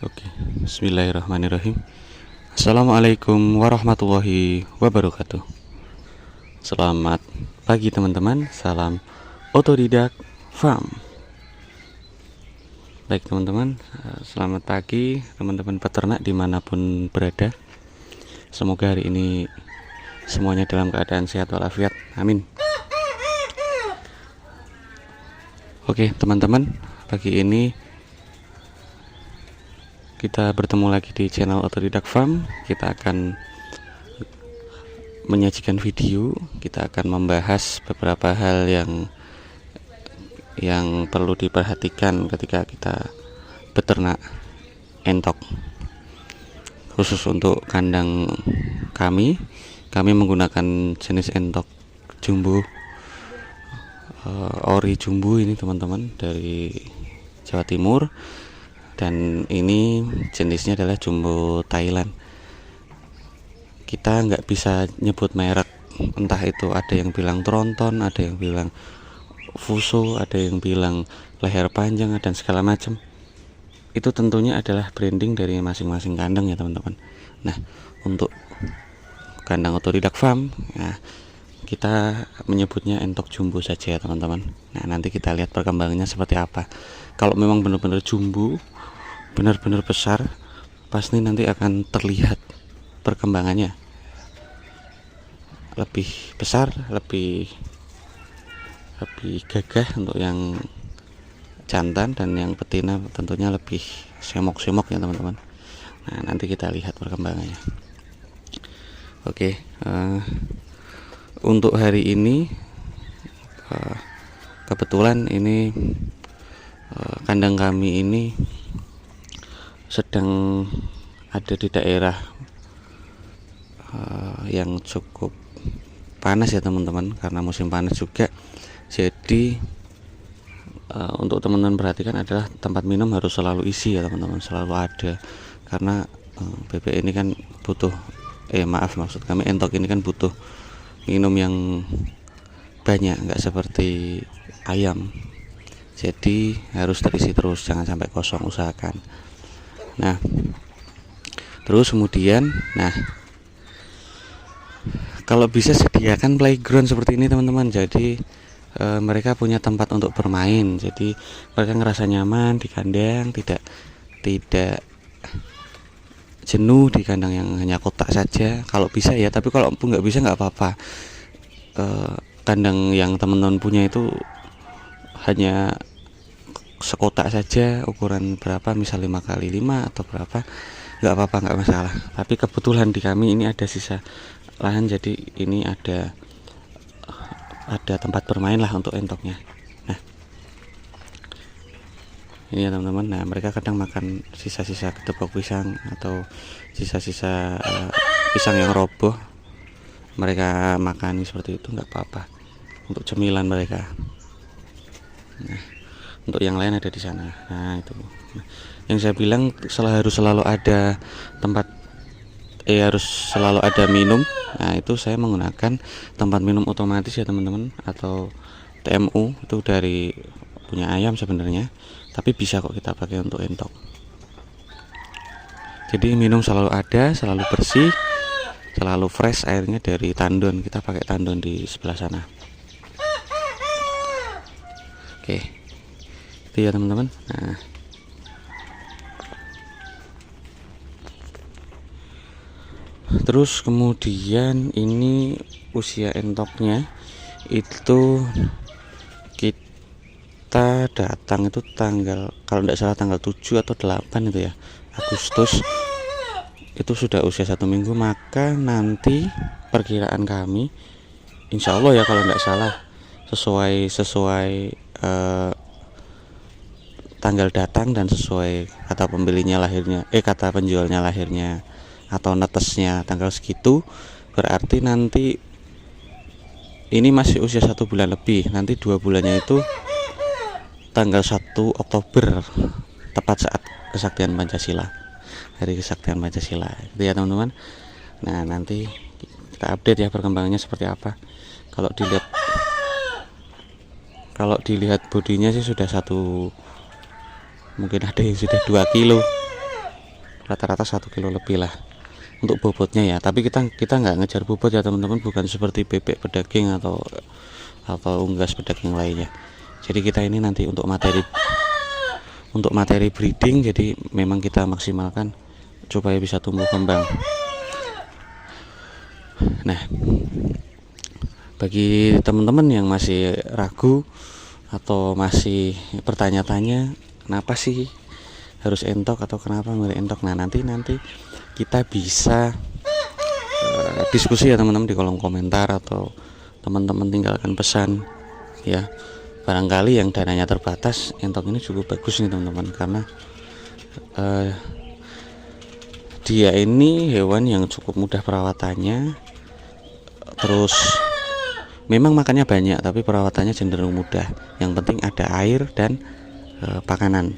Oke, Bismillahirrahmanirrahim. Assalamualaikum warahmatullahi wabarakatuh. Selamat pagi teman-teman. Salam otodidak farm. Baik teman-teman, selamat pagi teman-teman peternak dimanapun berada. Semoga hari ini semuanya dalam keadaan sehat walafiat. Amin. Oke teman-teman, pagi ini kita bertemu lagi di channel Otodidak Farm. Kita akan menyajikan video. Kita akan membahas beberapa hal yang perlu diperhatikan ketika kita beternak entok. Khusus untuk kandang kami menggunakan jenis entok jumbo, ori jumbo ini teman-teman, dari Jawa Timur. Dan ini jenisnya adalah jumbo Thailand. Kita nggak bisa nyebut merek, entah itu ada yang bilang tronton, ada yang bilang fuso, ada yang bilang leher panjang, dan segala macam. Itu tentunya adalah branding dari masing-masing kandang ya teman-teman. Nah, untuk kandang Otodidak Farm, nah, kita menyebutnya entok jumbo saja ya teman-teman. Nah, nanti kita lihat perkembangannya seperti apa. Kalau memang benar-benar jumbo, benar-benar besar, pasti nanti akan terlihat perkembangannya lebih besar, lebih gagah untuk yang jantan, dan yang betina tentunya lebih semok-semok ya teman-teman. Nah, nanti kita lihat perkembangannya. Oke, untuk hari ini kebetulan ini kandang kami ini sedang ada di daerah yang cukup panas ya teman-teman, karena musim panas juga. Jadi untuk teman-teman perhatikan adalah tempat minum harus selalu isi ya teman-teman, selalu ada, karena bebek ini kan butuh maksud kami entok ini kan butuh minum yang banyak, nggak seperti ayam. Jadi harus terisi terus, jangan sampai kosong, usahakan. Nah, terus kemudian, kalau bisa sediakan playground seperti ini teman-teman. Jadi mereka punya tempat untuk bermain. Jadi mereka ngerasa nyaman di kandang, tidak jenuh di kandang yang hanya kotak saja. Kalau bisa ya, tapi kalau pun nggak bisa nggak apa-apa. Kandang yang teman-teman punya itu hanya sekotak saja, ukuran berapa, misal 5x5 atau berapa, nggak apa-apa, nggak masalah. Tapi kebetulan di kami ini ada sisa lahan, jadi ini ada tempat bermain lah untuk entoknya. Nah, ini ya teman-teman. Nah, mereka kadang makan sisa-sisa ketepok pisang atau sisa-sisa pisang yang roboh, mereka makan seperti itu, nggak apa-apa, untuk cemilan mereka. Nah, untuk yang lain ada di sana. Nah, itu yang saya bilang, harus selalu ada tempat, harus selalu ada minum. Nah, itu saya menggunakan tempat minum otomatis ya teman-teman, atau TMU, itu dari punya ayam sebenarnya, tapi bisa kok kita pakai untuk entok. Jadi minum selalu ada, selalu bersih, selalu fresh airnya dari tandon. Kita pakai tandon di sebelah sana. Oke, itu ya teman-teman. Nah, terus kemudian ini usia entoknya itu kita datang itu tanggal, kalau tidak salah tanggal 7 atau 8 itu ya, Agustus. Itu sudah usia 1 minggu. Maka nanti perkiraan kami, insya Allah ya kalau tidak salah, sesuai tanggal datang dan sesuai kata pembelinya lahirnya, kata penjualnya lahirnya atau netesnya tanggal segitu, berarti nanti ini masih usia 1 bulan lebih. Nanti 2 bulannya itu tanggal 1 Oktober, tepat saat kesaktian Pancasila, hari kesaktian Pancasila itu ya teman-teman. Nah, nanti kita update ya perkembangannya seperti apa. Kalau dilihat bodinya sih sudah mungkin ada yang sudah 2 kilo. rata-rata 1 kilo lebih lah untuk bobotnya ya. Tapi kita nggak ngejar bobot ya teman-teman, bukan seperti bebek pedaging atau unggas pedaging lainnya. Jadi kita ini nanti untuk materi breeding, jadi memang kita maksimalkan supaya bisa tumbuh kembang. Nah, bagi teman-teman yang masih ragu atau masih bertanya-tanya kenapa sih harus entok atau kenapa milih entok, nah nanti kita bisa diskusi ya teman-teman di kolom komentar, atau teman-teman tinggalkan pesan ya. Barangkali yang dananya terbatas, entok ini cukup bagus nih teman-teman, karena dia ini hewan yang cukup mudah perawatannya, terus memang makannya banyak tapi perawatannya cenderung mudah. Yang penting ada air dan pakanan.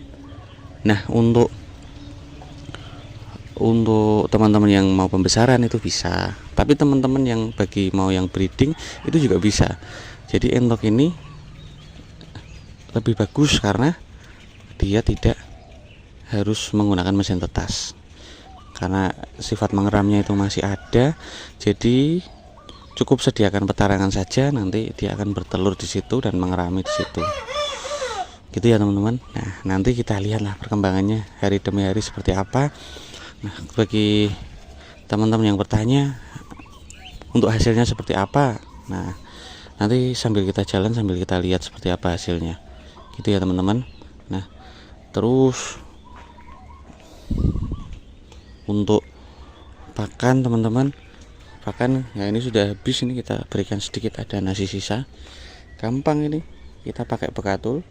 Nah, untuk teman-teman yang mau pembesaran itu bisa, tapi teman-teman yang mau yang breeding itu juga bisa. Jadi entok ini lebih bagus karena dia tidak harus menggunakan mesin tetas, karena sifat mengeramnya itu masih ada. Jadi cukup sediakan petarangan saja, nanti dia akan bertelur di situ dan mengerami di situ. Gitu ya teman-teman. Nah, nanti kita lihatlah perkembangannya hari demi hari seperti apa. Nah, bagi teman-teman yang bertanya untuk hasilnya seperti apa, nah nanti sambil kita jalan sambil kita lihat seperti apa hasilnya. Gitu ya teman-teman. Nah, terus untuk pakan teman-teman, pakan ya ini sudah habis, ini kita berikan sedikit, ada nasi sisa. Gampang ini, kita pakai bekatul,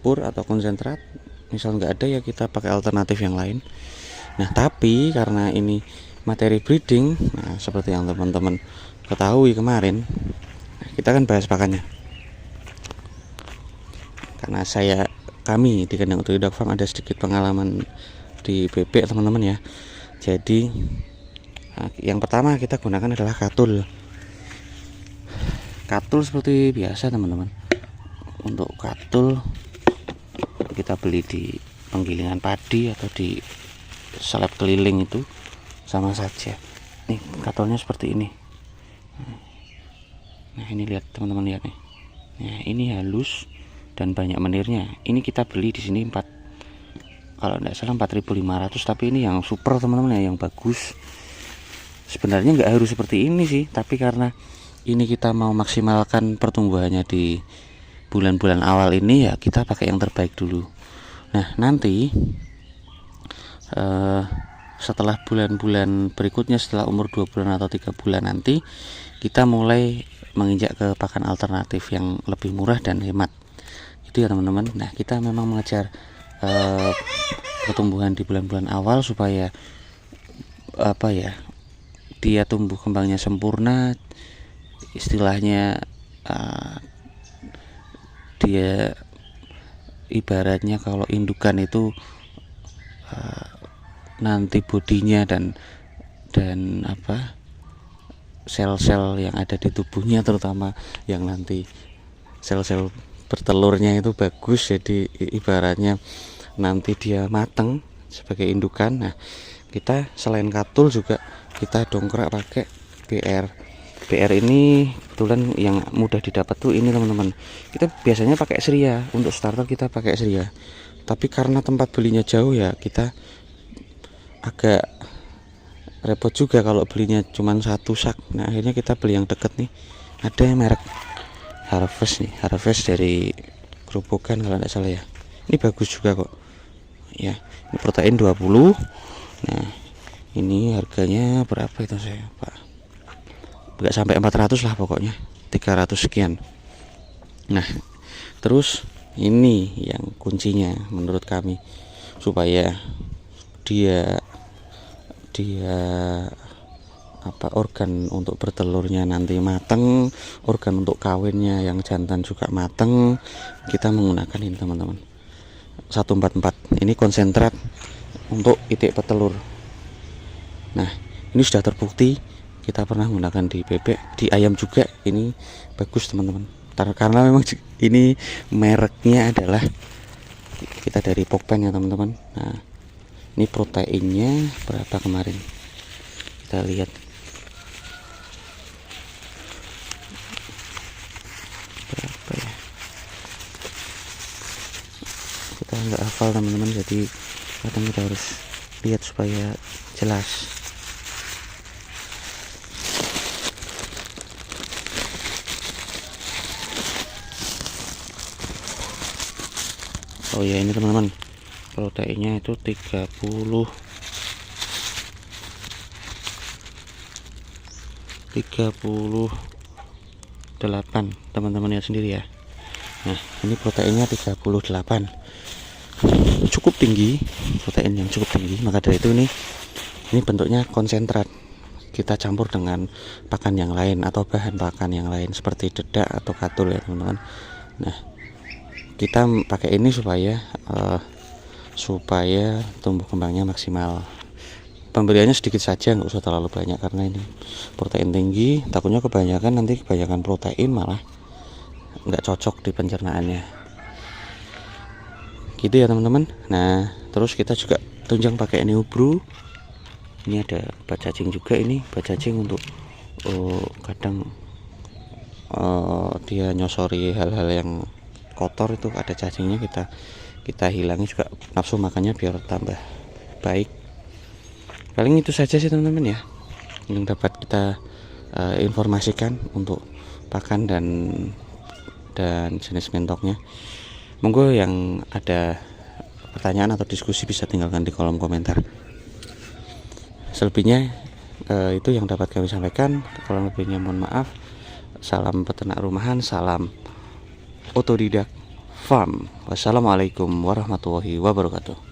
pur atau konsentrat. Misal nggak ada ya kita pakai alternatif yang lain. Nah, tapi karena ini materi breeding, nah seperti yang teman-teman ketahui kemarin, kita kan bahas pakannya. Karena kami di kandang Utuh Dog Farm ada sedikit pengalaman di bebek teman-teman ya. Jadi yang pertama kita gunakan adalah katul seperti biasa teman-teman. Untuk katul kita beli di penggilingan padi atau di seleb keliling, itu sama saja. Nih katulnya seperti ini. Nah, ini lihat teman-teman, lihat nih. Nah, ini halus dan banyak menirnya. Ini kita beli di sini kalau tidak salah 4.500, tapi ini yang super teman-teman ya, yang bagus. Sebenarnya nggak harus seperti ini sih, tapi karena ini kita mau maksimalkan pertumbuhannya di bulan-bulan awal ini ya, kita pakai yang terbaik dulu. Nah, nanti setelah bulan-bulan berikutnya, setelah umur 2 bulan atau 3 bulan nanti, kita mulai menginjak ke pakan alternatif yang lebih murah dan hemat. Itu ya teman-teman. Nah, kita memang mengejar pertumbuhan di bulan-bulan awal supaya dia tumbuh kembangnya sempurna, istilahnya dia ibaratnya kalau indukan itu nanti bodinya dan sel-sel yang ada di tubuhnya, terutama yang nanti sel-sel bertelurnya itu bagus. Jadi ibaratnya nanti dia mateng sebagai indukan. Nah, kita selain katul juga kita dongkrak pakai BR ini kebetulan yang mudah didapat tuh ini teman-teman. Kita biasanya pakai Seria, untuk starter kita pakai Seria, tapi karena tempat belinya jauh ya kita agak repot juga kalau belinya cuma 1 sak. Nah, akhirnya kita beli yang deket nih, ada yang merek Harvest nih, Harvest dari Gerobokan kalau tidak salah ya. Ini bagus juga kok ya, ini protein 20. Nah, ini harganya berapa itu saya Pak, nggak sampai 400 lah pokoknya, 300 sekian. Nah, terus ini yang kuncinya menurut kami supaya dia organ untuk bertelurnya nanti mateng, organ untuk kawinnya yang jantan juga mateng. Kita menggunakan ini teman-teman, 144. Ini konsentrat untuk itik petelur. Nah, ini sudah terbukti, kita pernah menggunakan di bebek, di ayam juga. Ini bagus teman-teman, karena memang ini mereknya adalah kita dari Pokpen ya teman-teman. Nah, Ini proteinnya berapa kemarin, kita lihat berapa ya, kita nggak hafal teman-teman, jadi kadang kita harus lihat supaya jelas. Oh ya, ini teman-teman, proteinnya itu 38 teman-teman ya sendiri ya. Nah, ini proteinnya 38, cukup tinggi, protein yang cukup tinggi. Maka dari itu ini bentuknya konsentrat, kita campur dengan pakan yang lain atau bahan pakan yang lain seperti dedak atau katul ya teman-teman. Nah, kita pakai ini supaya tumbuh kembangnya maksimal. Pembeliannya sedikit saja, nggak usah terlalu banyak karena ini protein tinggi, takutnya nanti kebanyakan protein malah nggak cocok di pencernaannya gitu ya teman-teman. Nah, terus kita juga tunjang pakai Neubro. Ini ada obat cacing juga, ini obat cacing untuk kadang dia nyosori hal-hal yang kotor, itu ada cacingnya, kita hilangi juga nafsu makannya biar tambah baik. Paling itu saja sih teman-teman ya yang dapat kita informasikan untuk pakan dan jenis mentoknya. Monggo yang ada pertanyaan atau diskusi bisa tinggalkan di kolom komentar. Selebihnya itu yang dapat kami sampaikan. Kurang lebihnya mohon maaf. Salam peternak rumahan, salam otodidak farm. Wassalamualaikum warahmatullahi wabarakatuh.